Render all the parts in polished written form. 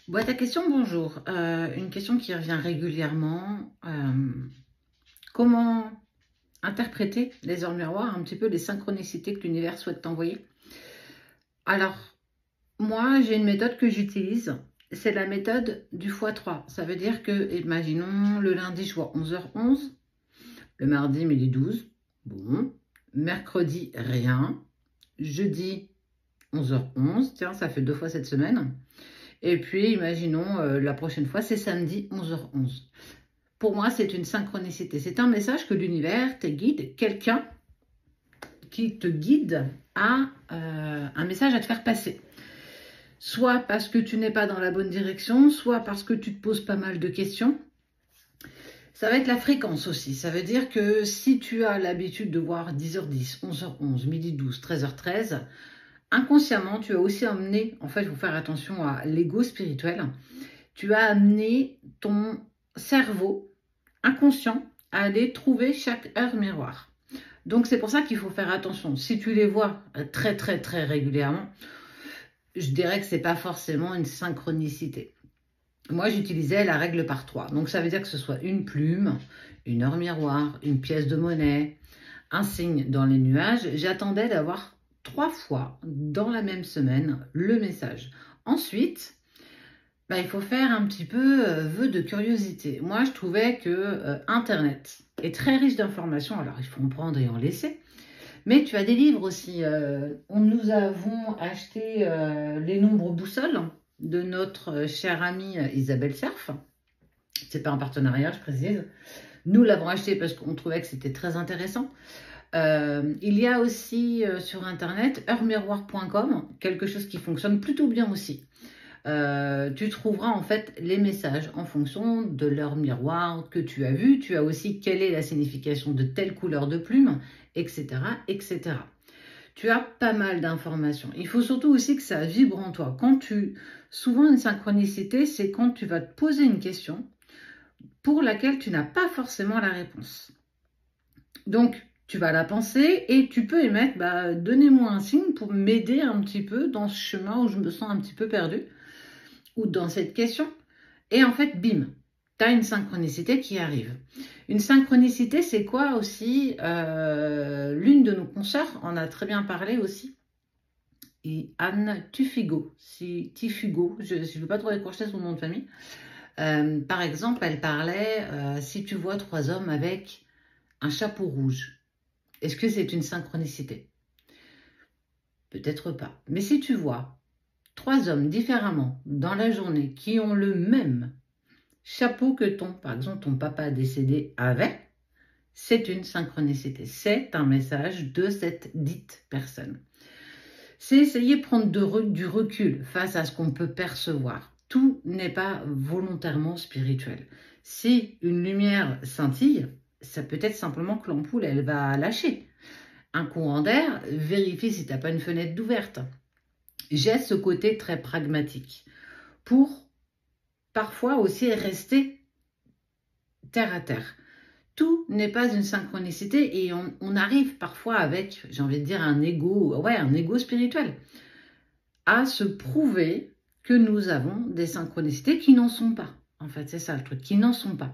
Boîte à questions, bonjour. Une question qui revient régulièrement. Comment interpréter les heures miroirs, un petit peu les synchronicités que l'univers souhaite t'envoyer? Alors, moi, j'ai une méthode que j'utilise. C'est la méthode du x3. Ça veut dire que, imaginons, le lundi, je vois 11h11. Le mardi, midi 12. Bon. Mercredi, rien. Jeudi, 11h11. Tiens, ça fait 2 fois cette semaine. Et puis, imaginons, la prochaine fois, c'est samedi, 11h11. Pour moi, c'est une synchronicité. C'est un message que l'univers te guide, quelqu'un qui te guide à un message à te faire passer. Soit parce que tu n'es pas dans la bonne direction, soit parce que tu te poses pas mal de questions. Ça va être la fréquence aussi. Ça veut dire que si tu as l'habitude de voir 10h10, 11h11, midi 12, 13h13, inconsciemment, tu as aussi amené, en fait, il faut faire attention à l'ego spirituel, tu as amené ton cerveau inconscient à aller trouver chaque heure miroir. Donc, c'est pour ça qu'il faut faire attention. Si tu les vois très, très, très régulièrement, je dirais que ce n'est pas forcément une synchronicité. Moi, j'utilisais la règle par 3. Donc, ça veut dire que ce soit une plume, une heure miroir, une pièce de monnaie, un signe dans les nuages. J'attendais d'avoir 3 fois dans la même semaine le message. Ensuite, il faut faire un petit peu vœu de curiosité. Moi, je trouvais que Internet est très riche d'informations. Alors, il faut en prendre et en laisser. Mais tu as des livres aussi. Nous avons acheté Les Nombres Boussoles de notre chère amie Isabelle Cerf. C'est pas un partenariat, je précise. Nous l'avons acheté parce qu'on trouvait que c'était très intéressant. Il y a aussi sur internet heuremiroir.com, quelque chose qui fonctionne plutôt bien aussi. Tu trouveras en fait les messages en fonction de l'heure miroir que tu as vu. Tu as aussi quelle est la signification de telle couleur de plume, etc., etc. Tu as pas mal d'informations. Il faut surtout aussi que ça vibre en toi. Souvent une synchronicité, c'est quand tu vas te poser une question pour laquelle tu n'as pas forcément la réponse. Donc, tu vas la penser et tu peux émettre, donnez-moi un signe pour m'aider un petit peu dans ce chemin où je me sens un petit peu perdue ou dans cette question. Et en fait, bim, tu as une synchronicité qui arrive. Une synchronicité, c'est quoi aussi? L'une de nos consoeurs en a très bien parlé aussi. Et Anne Tufigo, je ne veux pas trop écorcher son nom de famille. Par exemple, elle parlait, si tu vois 3 hommes avec un chapeau rouge, est-ce que c'est une synchronicité? Peut-être pas. Mais si tu vois 3 hommes différemment dans la journée qui ont le même chapeau que par exemple, ton papa décédé avait, c'est une synchronicité. C'est un message de cette dite personne. C'est essayer de prendre du recul face à ce qu'on peut percevoir. Tout n'est pas volontairement spirituel. Si une lumière scintille, ça peut être simplement que l'ampoule, elle va lâcher. Un courant d'air, vérifie si tu n'as pas une fenêtre d'ouverte. J'ai ce côté très pragmatique pour parfois aussi rester terre à terre. Tout n'est pas une synchronicité et on arrive parfois avec, j'ai envie de dire, un ego spirituel, à se prouver que nous avons des synchronicités qui n'en sont pas. En fait, c'est ça le truc, qui n'en sont pas.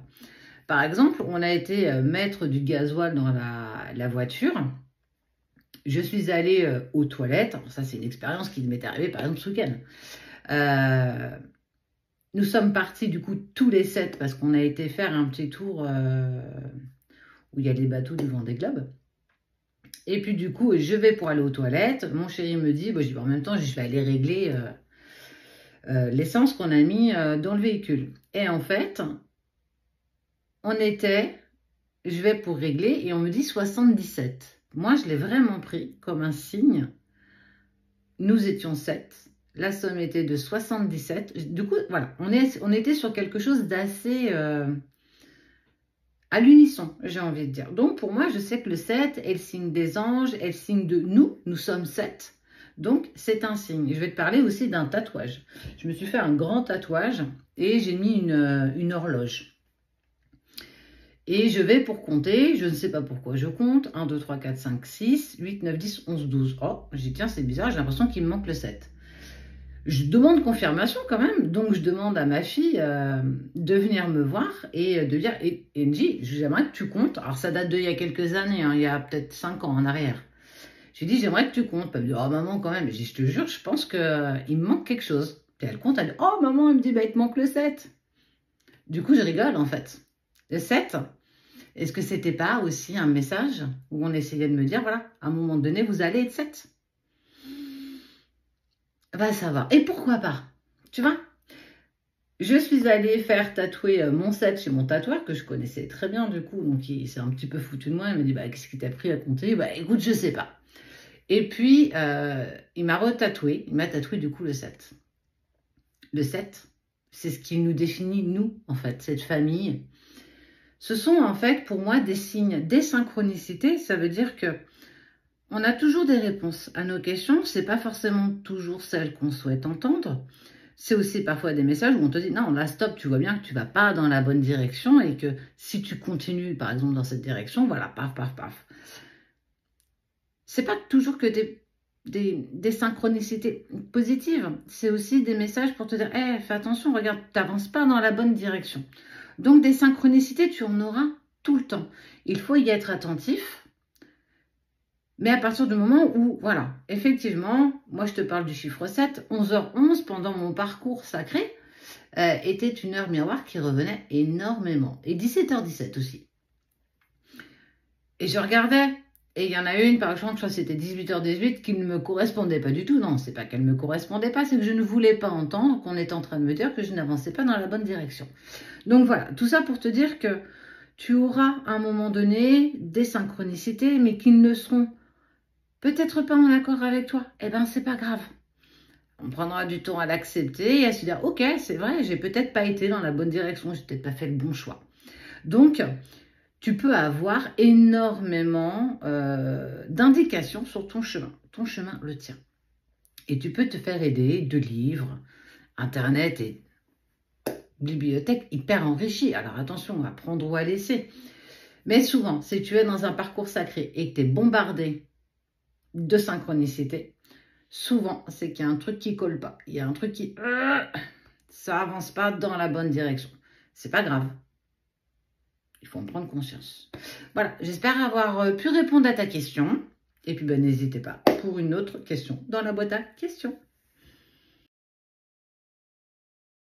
Par exemple, on a été mettre du gasoil dans la voiture. Je suis allée aux toilettes. Alors ça, c'est une expérience qui m'est arrivée, par exemple, ce week-end. Nous sommes partis, du coup, tous les 7, parce qu'on a été faire un petit tour où il y a les bateaux du Vendée Globe. Et puis, du coup, je vais pour aller aux toilettes. Mon chéri me dit, je dis, en même temps, je vais aller régler l'essence qu'on a mis dans le véhicule. Et en fait, je vais pour régler et on me dit 77. Moi, je l'ai vraiment pris comme un signe. Nous étions 7. La somme était de 77. Du coup, voilà, on était sur quelque chose d'assez à l'unisson, j'ai envie de dire. Donc, pour moi, je sais que le 7 est le signe des anges, est le signe de nous. Nous sommes 7. Donc, c'est un signe. Je vais te parler aussi d'un tatouage. Je me suis fait un grand tatouage et j'ai mis une horloge. Et je vais pour compter, je ne sais pas pourquoi je compte, 1, 2, 3, 4, 5, 6, 8, 9, 10, 11, 12. Oh, j'ai dit tiens, c'est bizarre, j'ai l'impression qu'il me manque le 7. Je demande confirmation quand même, donc je demande à ma fille de venir me voir et de dire, et elle me dit, j'aimerais que tu comptes, alors ça date d'il y a quelques années, hein, il y a peut-être 5 ans en arrière. Je lui dis, j'aimerais que tu comptes. Elle me dit, oh maman quand même, je dis, je te jure, je pense qu'il me manque quelque chose. Puis elle compte, elle dit, oh maman, elle me dit, bah, il te manque le 7. Du coup, je rigole en fait. Le 7, est-ce que c'était pas aussi un message où on essayait de me dire, voilà, à un moment donné, vous allez être 7? Va savoir. Et pourquoi pas? Tu vois? Je suis allée faire tatouer mon 7 chez mon tatoueur, que je connaissais très bien du coup, donc il s'est un petit peu foutu de moi. Il m'a dit, bah, qu'est-ce qui t'a pris à compter? Bah, écoute, je sais pas. Et puis, il m'a retatoué, il m'a tatoué du coup le 7. Le 7, c'est ce qui nous définit, nous, en fait, cette famille. Ce sont en fait, pour moi, des signes, des synchronicités. Ça veut dire que on a toujours des réponses à nos questions. C'est pas forcément toujours celles qu'on souhaite entendre. C'est aussi parfois des messages où on te dit, non, là, stop, tu vois bien que tu vas pas dans la bonne direction et que si tu continues, par exemple, dans cette direction, voilà, paf, paf, paf. C'est pas toujours que des synchronicités positives. C'est aussi des messages pour te dire, hey, fais attention, regarde, tu n'avances pas dans la bonne direction. Donc, des synchronicités, tu en auras tout le temps. Il faut y être attentif. Mais à partir du moment où, voilà, effectivement, moi je te parle du chiffre 7, 11h11 pendant mon parcours sacré, était une heure miroir qui revenait énormément. Et 17h17 aussi. Et je regardais, et il y en a une, par exemple, je crois que c'était 18h18, qui ne me correspondait pas du tout. Non, c'est pas qu'elle ne me correspondait pas, c'est que je ne voulais pas entendre qu'on était en train de me dire que je n'avançais pas dans la bonne direction. Donc voilà, tout ça pour te dire que tu auras à un moment donné des synchronicités, mais qui ne seront peut-être pas en accord avec toi. Eh bien, c'est pas grave. On prendra du temps à l'accepter et à se dire, ok, c'est vrai, j'ai peut-être pas été dans la bonne direction, j'ai peut-être pas fait le bon choix. Donc, tu peux avoir énormément d'indications sur ton chemin, le tien. Et tu peux te faire aider de livres, Internet et bibliothèque hyper enrichie. Alors attention, à prendre ou à laisser. Mais souvent, si tu es dans un parcours sacré et que tu es bombardé de synchronicité, souvent, c'est qu'il y a un truc qui colle pas. Il y a un truc qui... ça avance pas dans la bonne direction. C'est pas grave. Il faut en prendre conscience. Voilà, j'espère avoir pu répondre à ta question. Et puis, ben, n'hésitez pas pour une autre question dans la boîte à questions.